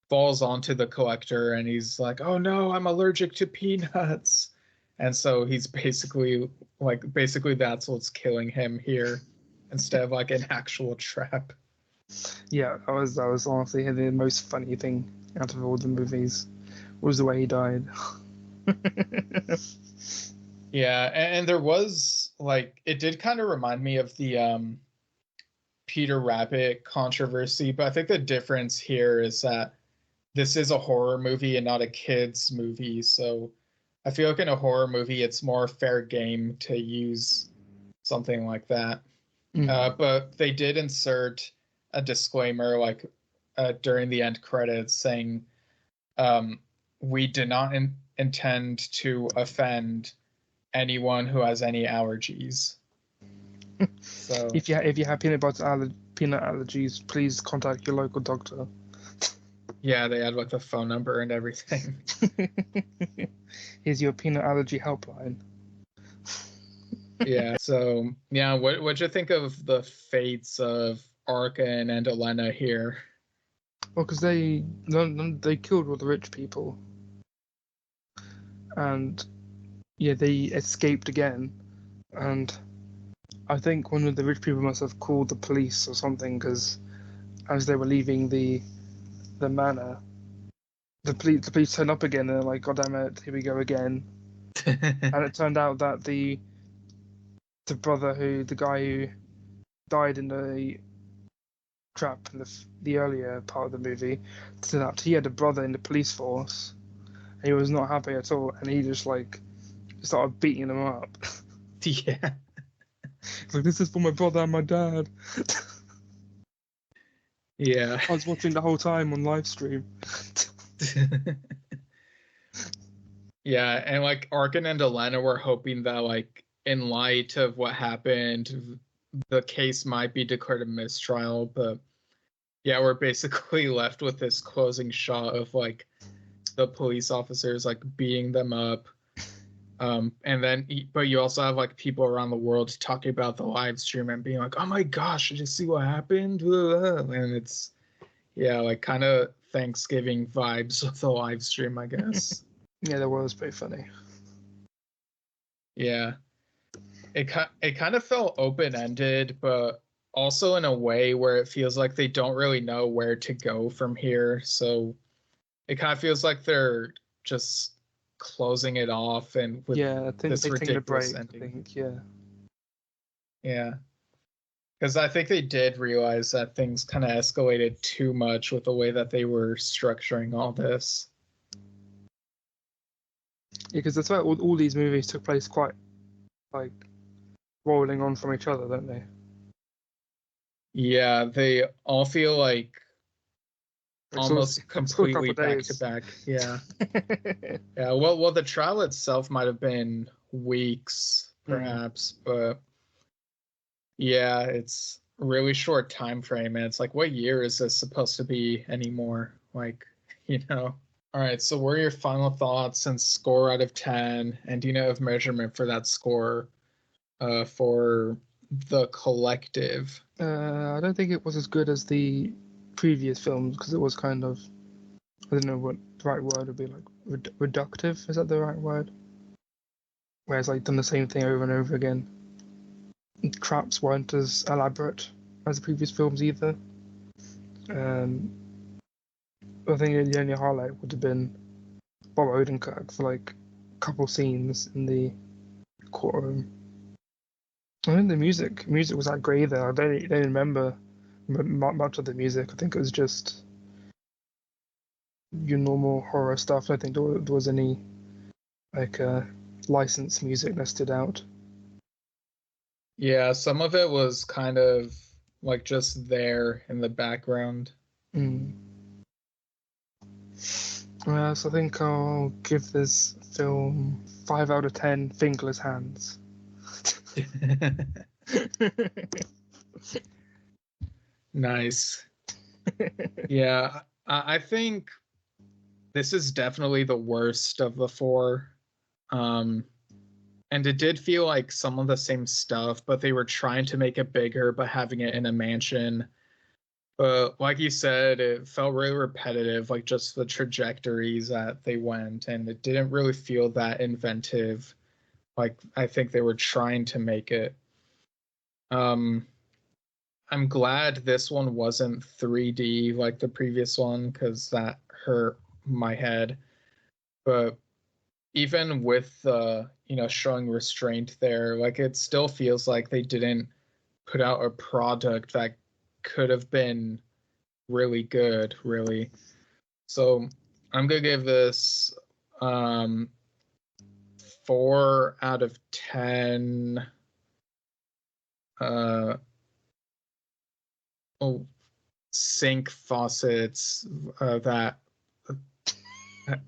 falls onto the collector, and he's like, "Oh no, I'm allergic to peanuts." And so he's basically that's what's killing him here instead of like an actual trap. Yeah, that was honestly the most funny thing out of all the movies was the way he died. Yeah, and there was like it did kind of remind me of the Peter Rabbit controversy, but I think the difference here is that this is a horror movie and not a kids movie. So I feel like in a horror movie, it's more fair game to use something like that. But they did insert a disclaimer, like during the end credits, saying, "We did not intend to offend anyone who has any allergies." So if you have peanut allergies, please contact your local doctor. Yeah, they had like the phone number and everything. Here's your peanut allergy helpline. Yeah. So yeah, what'd you think of the fates of Arkin and Elena here? Well, because they killed all the rich people, and yeah, they escaped again, and I think one of the rich people must have called the police or something, because as they were leaving the manor, the police turned up again, and they're like, "God damn it, here we go again." And it turned out that the guy who died in the trap in the earlier part of the movie, turned out he had a brother in the police force, and he was not happy at all, and he just like started beating him up. Yeah. It's like, "This is for my brother and my dad." Yeah. I was watching the whole time on live stream. Yeah, and like Arkin and Elena were hoping that like in light of what happened, the case might be declared a mistrial, but yeah, we're basically left with this closing shot of like the police officers like beating them up. And then, but you also have like people around the world talking about the live stream and being like, "Oh my gosh, did you see what happened?" And it's, yeah, like kind of Thanksgiving vibes with the live stream, I guess. Yeah, that was pretty funny. Yeah, it kind of felt open ended, but also in a way where it feels like they don't really know where to go from here. So it kind of feels like they're just closing it off and with I think this they're taking a ridiculous break. ending. I think, yeah. Yeah. Because I think they did realize that things kind of escalated too much with the way that they were structuring all this. Yeah, because that's why all these movies took place quite, like, rolling on from each other, don't they? Yeah, they all feel like almost completely back to back. Yeah. Yeah. Well, the trial itself might have been weeks, perhaps, but yeah, it's a really short time frame, and it's like, what year is this supposed to be anymore? Like, All right. So, what are your final thoughts and score out of 10? And do you have measurement for that score for the collective? I don't think it was as good as the previous films, because it was kind of, I don't know what the right word would be, like reductive. Is that the right word? Where it's like done the same thing over and over again. Traps weren't as elaborate as the previous films either. I think the only highlight would have been Bob Odenkirk for like a couple scenes in the courtroom. I think the music was that great either. I don't remember much of the music. I think it was just your normal horror stuff. I don't think there was any like licensed music that stood out. Yeah, some of it was kind of like just there in the background. So I think I'll give this film 5 out of 10 fingerless hands. Nice. Yeah, I think this is definitely the worst of the four. And it did feel like some of the same stuff, but they were trying to make it bigger, but having it in a mansion. But like you said, it felt really repetitive, like just the trajectories that they went, and it didn't really feel that inventive. Like I think they were trying to make it. Um, I'm glad this one wasn't 3D like the previous one because that hurt my head. But even with showing restraint there, like it still feels like they didn't put out a product that could have been really good, really. So I'm gonna give this 4 out of 10 sink faucets that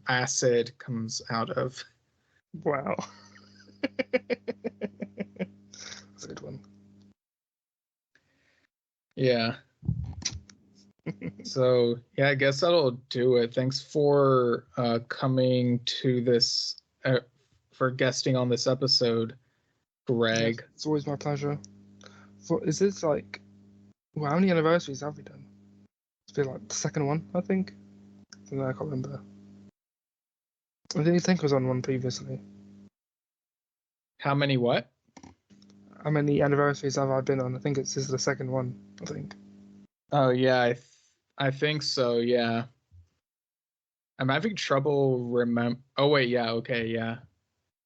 acid comes out of. Wow. That's a good one. Yeah. So yeah, I guess that'll do it. Thanks for coming to this, for guesting on this episode, Greg. Yes, it's always my pleasure. Is this like, well, how many anniversaries have we done? It's been like the second one, I think. I can't remember. I didn't think I was on one previously. How many what? How many anniversaries have I been on? I think this is the second one, I think. Oh yeah, I think so, yeah. I'm having trouble oh wait, yeah, okay, yeah.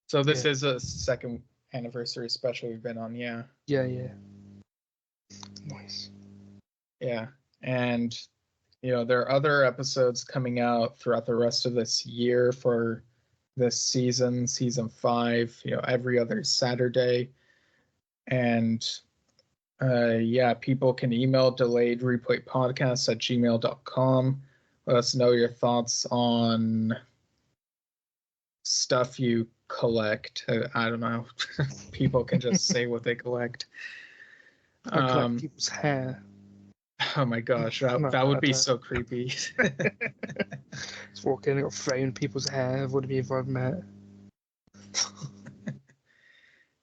So this is a second anniversary special we've been on, yeah. Yeah. Nice. Yeah. And there are other episodes coming out throughout the rest of this year for this season 5, every other Saturday. And people can email delayedreplaypodcast@gmail.com. Let us know your thoughts on stuff you collect. I don't know. People can just say what they collect. I collect people's hair. Oh my gosh, that would be so creepy. Just walk in and got framed people's hair. Would be if I've met.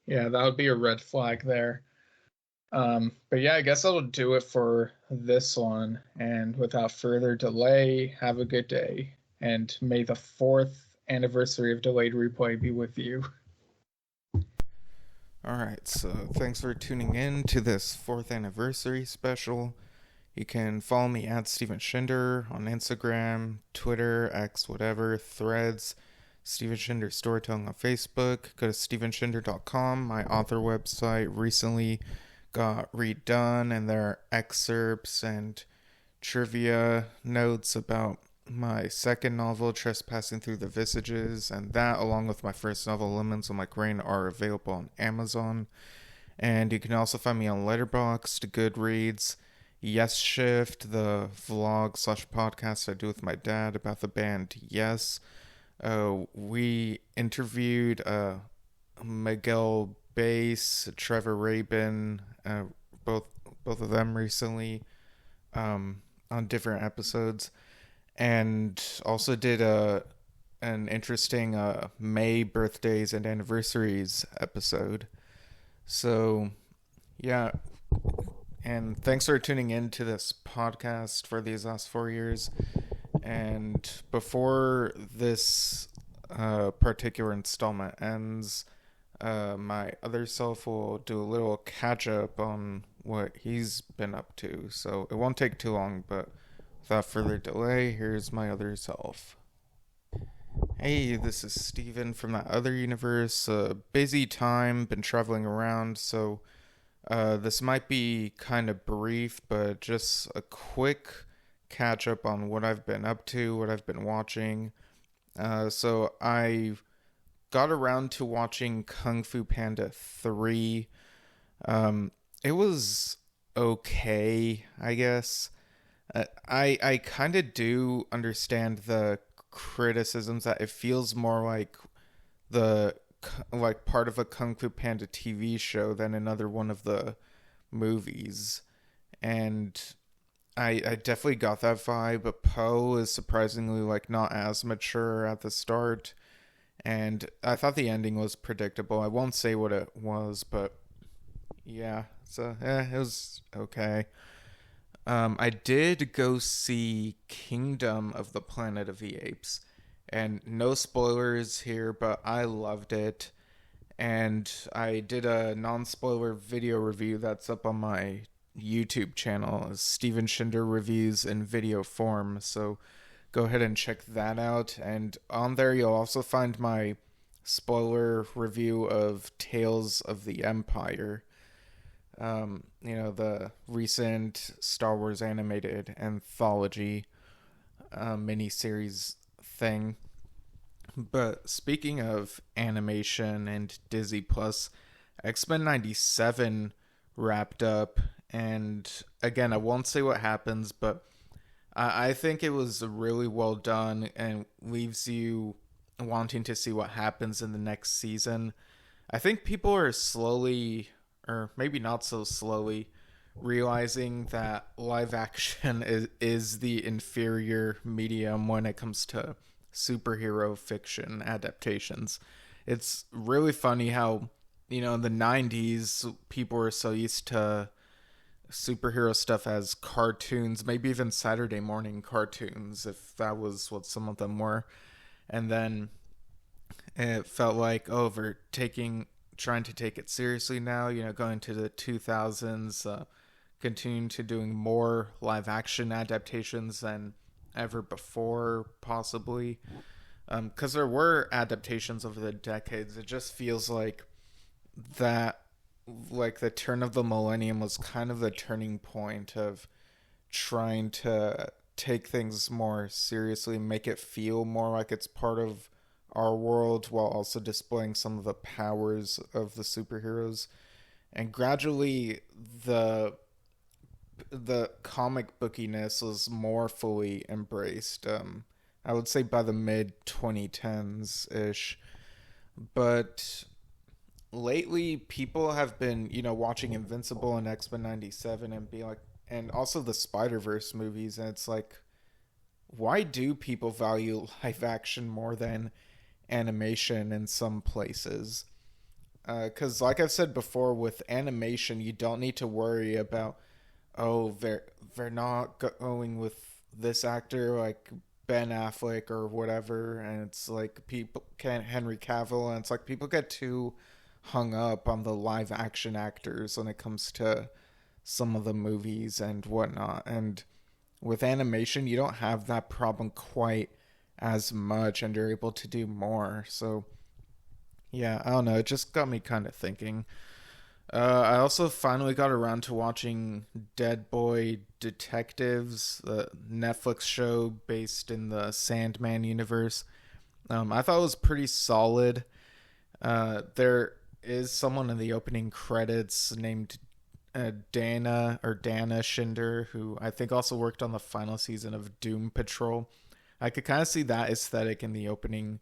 Yeah, that would be a red flag there. But yeah, I guess that'll do it for this one. And without further delay, have a good day. And may the 4th anniversary of Delayed Replay be with you. Alright, so thanks for tuning in to this 4th anniversary special. You can follow me at Steven Shinder on Instagram, Twitter, X, whatever, Threads, Steven Shinder Storytelling on Facebook. Go to stevenshinder.com. My author website recently got redone, and there are excerpts and trivia notes about my second novel, Trespassing Through the Visages, and that, along with my first novel, Lemons on My Grain, are available on Amazon. And you can also find me on Letterboxd, Goodreads, Yes Shift, the vlog/podcast I do with my dad about the band Yes. We interviewed Miguel Bass, Trevor Rabin, both of them recently on different episodes, and also did an interesting May birthdays and anniversaries episode. So yeah, and thanks for tuning in to this podcast for these last 4 years. And before this particular installment ends, my other self will do a little catch up on what he's been up to. So it won't take too long, but without further delay, here's my other self. Hey, this is Steven from that other universe. Busy time, been traveling around, so this might be kind of brief, but just a quick catch up on what I've been up to, what I've been watching. So I got around to watching Kung Fu Panda 3. It was okay, I guess. I kind of do understand the criticisms that it feels more like the like part of a Kung Fu Panda TV show than another one of the movies. And I definitely got that vibe, but Poe is surprisingly like not as mature at the start. And I thought the ending was predictable. I won't say what it was, but yeah, so it was okay. I did go see Kingdom of the Planet of the Apes, and no spoilers here, but I loved it. And I did a non-spoiler video review that's up on my YouTube channel, Steven Shinder Reviews in video form. So go ahead and check that out. And on there, you'll also find my spoiler review of Tales of the Empire. The recent Star Wars animated anthology miniseries thing. But speaking of animation and Disney Plus, X-Men 97 wrapped up, and again, I won't say what happens, but I think it was really well done and leaves you wanting to see what happens in the next season. I think people are slowly, or maybe not so slowly, realizing that live action is the inferior medium when it comes to superhero fiction adaptations. It's really funny how, in the 90s, people were so used to superhero stuff as cartoons, maybe even Saturday morning cartoons, if that was what some of them were. And then it felt like, oh, we're trying to take it seriously now, going to the 2000s, continuing to doing more live action adaptations than ever before, possibly. Because there were adaptations over the decades. It just feels like that, like the turn of the millennium was kind of the turning point of trying to take things more seriously, make it feel more like it's part of our world while also displaying some of the powers of the superheroes. And gradually the comic bookiness was more fully embraced. I would say by the mid 2010s ish. But lately, people have been, watching Invincible and X-Men 97 and be like, and also the Spider-Verse movies, and it's like, why do people value live action more than animation in some places? Because, like I've said before, with animation, you don't need to worry about, oh, they're not going with this actor like Ben Affleck or whatever, and it's like people can't Henry Cavill, and it's like people get too hung up on the live action actors when it comes to some of the movies and whatnot. And with animation, you don't have that problem quite as much, and you're able to do more. So yeah, I don't know, it just got me kind of thinking. I also finally got around to watching Dead Boy Detectives, the Netflix show based in the Sandman universe. I thought it was pretty solid. There is someone in the opening credits named Dana Shinder, who I think also worked on the final season of Doom Patrol. I could kind of see that aesthetic in the opening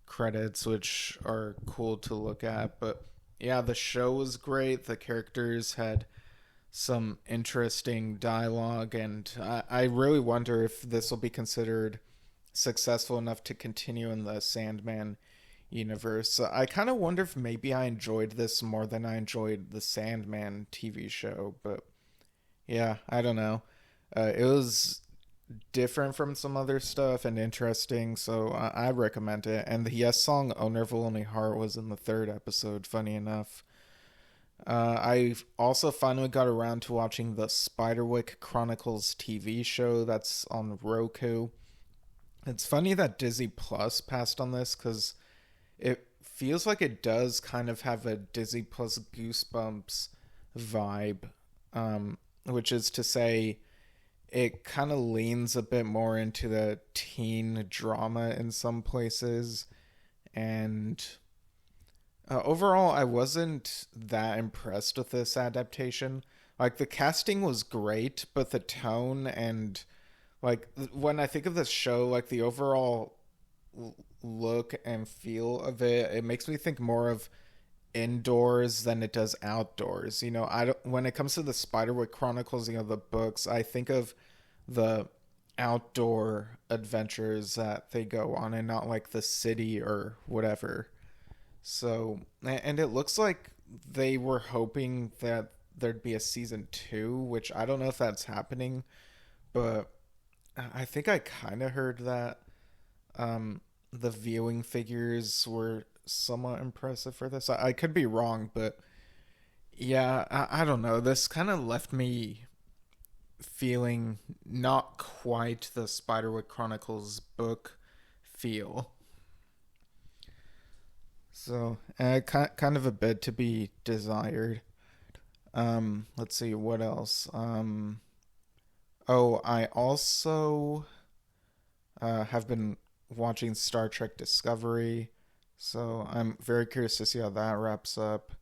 credits, which are cool to look at. But yeah, the show was great. The characters had some interesting dialogue, and I really wonder if this will be considered successful enough to continue in the Sandman universe. So I kind of wonder if maybe I enjoyed this more than I enjoyed the Sandman TV show. But yeah, I don't know. It was different from some other stuff and interesting, so I recommend it. And the Yes song "Owner of a Lonely Heart" was in the third episode, funny enough. I also finally got around to watching the Spiderwick Chronicles TV show that's on Roku. It's funny that Disney Plus passed on this, because it feels like it does kind of have a Disney Plus Goosebumps vibe, which is to say, it kind of leans a bit more into the teen drama in some places. And overall, I wasn't that impressed with this adaptation. Like the casting was great, but the tone and like when I think of this show, like the overall look and feel of it, it makes me think more of indoors than it does outdoors. You know, I don't, when it comes to the Spiderwick Chronicles, you know, the books, I think of the outdoor adventures that they go on and not like the city or whatever. So, and it looks like they were hoping that there'd be a season 2, which I don't know if that's happening, but I think I kind of heard that the viewing figures were somewhat impressive for this. I could be wrong, but yeah, I don't know. This kind of left me feeling not quite the Spiderwick Chronicles book feel. So, kind of a bit to be desired. Let's see what else. Oh, I also have been watching Star Trek Discovery, so I'm very curious to see how that wraps up.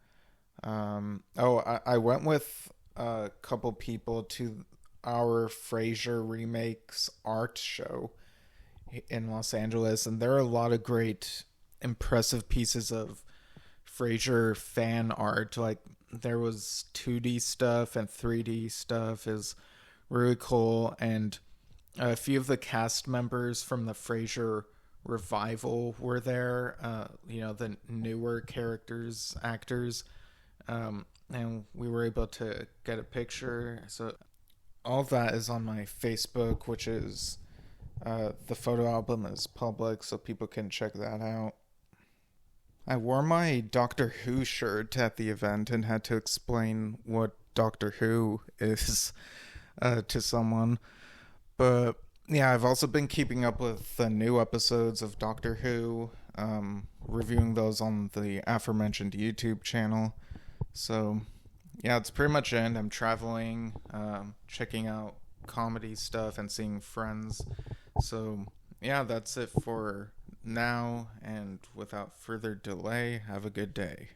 I went with a couple people to our Frasier remakes art show in Los Angeles, and there are a lot of great, impressive pieces of Frasier fan art. Like there was 2D stuff and 3D stuff is really cool, and a few of the cast members from the Frasier revival were there. You know, the newer characters, actors, and we were able to get a picture. So all of that is on my Facebook, which is the photo album is public, so people can check that out. I wore my Doctor Who shirt at the event and had to explain what Doctor Who is to someone. But yeah, I've also been keeping up with the new episodes of Doctor Who, reviewing those on the aforementioned YouTube channel. So yeah, it's pretty much it. I'm traveling, checking out comedy stuff and seeing friends. So yeah, that's it for now, and without further delay, have a good day.